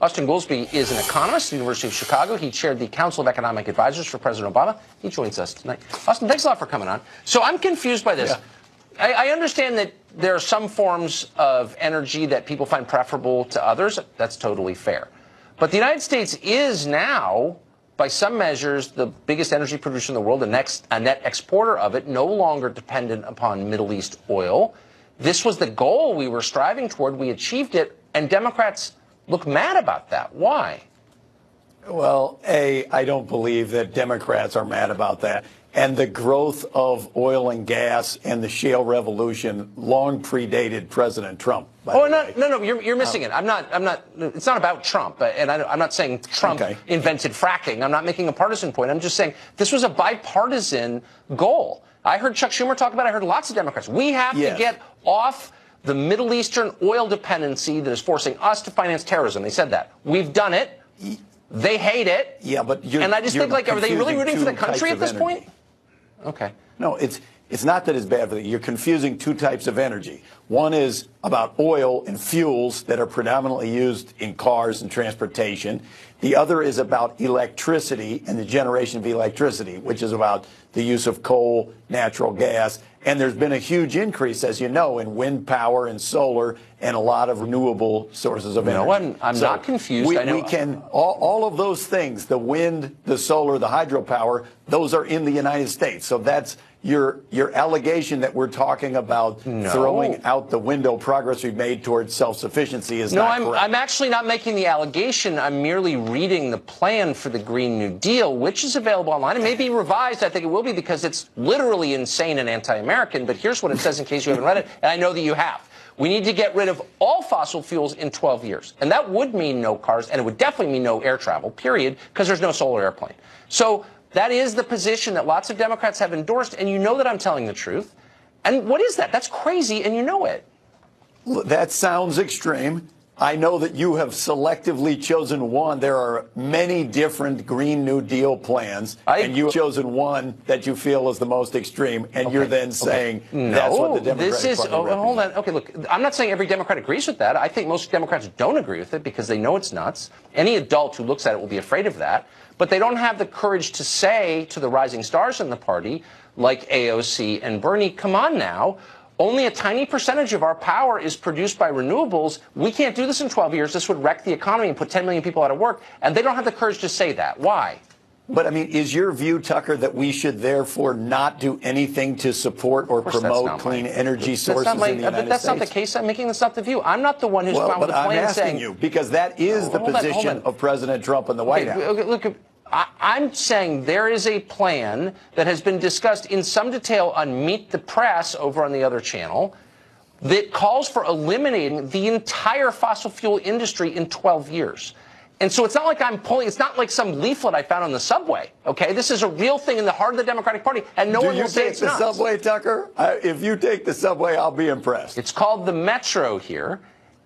Austin Goolsbee is an economist at the University of Chicago. He chaired the Council of Economic Advisors for President Obama. He joins us tonight. Austin, thanks a lot for coming on. So I'm confused by this. Yeah. I understand that there are some forms of energy that people find preferable to others. That's totally fair. But the United States is now, by some measures, the biggest energy producer in the world, a net exporter of it, no longer dependent upon Middle East oil. This was the goal we were striving toward. We achieved it, and Democrats look mad about that. Why? Well, I don't believe that Democrats are mad about that. And the growth of oil and gas and the shale revolution long predated President Trump. No, you're missing it. I'm not. It's not about Trump, and I'm not saying Trump invented fracking. I'm not making a partisan point. I'm just saying this was a bipartisan goal. I heard Chuck Schumer talk about it. I heard lots of Democrats. We have to get off the Middle Eastern oil dependency that is forcing us to finance terrorism. They said that. We've done it. They hate it. Yeah, but and I just think, like, are they really rooting for the country at this point? Okay. No, it's not that it's bad for you. You're confusing two types of energy. One is about oil and fuels that are predominantly used in cars and transportation. The other is about electricity and the generation of electricity, which is about the use of coal, natural gas. And there's been a huge increase, as you know, in wind power and solar and a lot of renewable sources of energy. No, I'm not confused. We can, all of those things, the wind, the solar, the hydropower, those are in the United States. So that's your allegation that we're talking about throwing out the window progress we've made towards self-sufficiency is not correct. No, I'm actually not making the allegation. I'm merely reading the plan for the Green New Deal, which is available online. It may be revised. I think it will be because it's literally insane and anti-American. But here's what it says in case you haven't read it, and I know that you have. We need to get rid of all fossil fuels in 12 years. And that would mean no cars, and it would definitely mean no air travel, period, because there's no solar airplane. So that is the position that lots of Democrats have endorsed, and you know that I'm telling the truth. And what is that? That's crazy, and you know it. That sounds extreme. I know that you have selectively chosen one. There are many different Green New Deal plans, and you've chosen one that you feel is the most extreme, and you're then saying that's what the Democratic Party represents. Hold on. Okay, look, I'm not saying every Democrat agrees with that. I think most Democrats don't agree with it because they know it's nuts. Any adult who looks at it will be afraid of that. But they don't have the courage to say to the rising stars in the party, like AOC and Bernie, come on now. Only a tiny percentage of our power is produced by renewables. We can't do this in 12 years. This would wreck the economy and put 10 million people out of work. And they don't have the courage to say that. Why? But, I mean, is your view, Tucker, that we should therefore not do anything to support or promote clean energy sources in the United States? That's not the case. I'm making this not the view. I'm not the one who's found with the plan saying... I'm asking you, because that is the position of President Trump in the White House. Okay, look, I'm saying there is a plan that has been discussed in some detail on Meet the Press over on the other channel that calls for eliminating the entire fossil fuel industry in 12 years. And so it's not like it's not like some leaflet I found on the subway, okay? This is a real thing in the heart of the Democratic Party, and no one will say it's not. Do you take the subway, Tucker? If you take the subway, I'll be impressed. It's called the Metro here,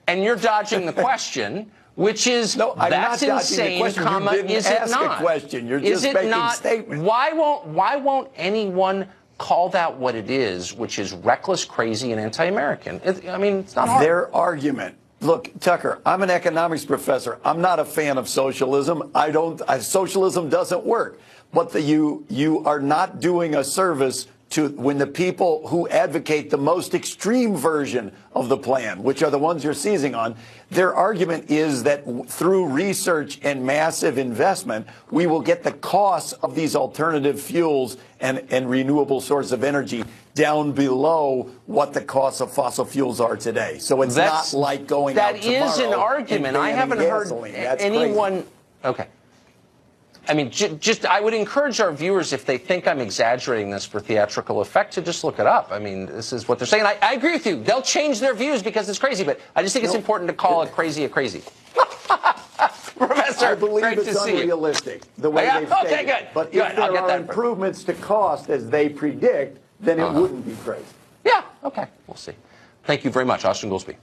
and you're dodging the question. Which is, that's insane, comma, is it not? You're just making a statement. Why won't anyone call that what it is, which is reckless, crazy, and anti-American? I mean, it's not hard. Their argument. Look, Tucker, I'm an economics professor. I'm not a fan of socialism. Socialism doesn't work. But you are not doing a service to when the people who advocate the most extreme version of the plan, which are the ones you're seizing on, their argument is that through research and massive investment, we will get the costs of these alternative fuels and renewable sources of energy down below what the costs of fossil fuels are today. So it's not like going out tomorrow. That is an argument. I haven't heard anyone. Okay. I mean, I would encourage our viewers, if they think I'm exaggerating this for theatrical effect, to just look it up. I mean, this is what they're saying. I agree with you. They'll change their views because it's crazy, but I just think it's important to call it crazy a crazy. Professor, I believe great it's to see unrealistic, the way they've stated. Okay, good. But if there are improvements to cost as they predict, then it wouldn't be crazy. Yeah, okay. We'll see. Thank you very much, Austin Goolsbee.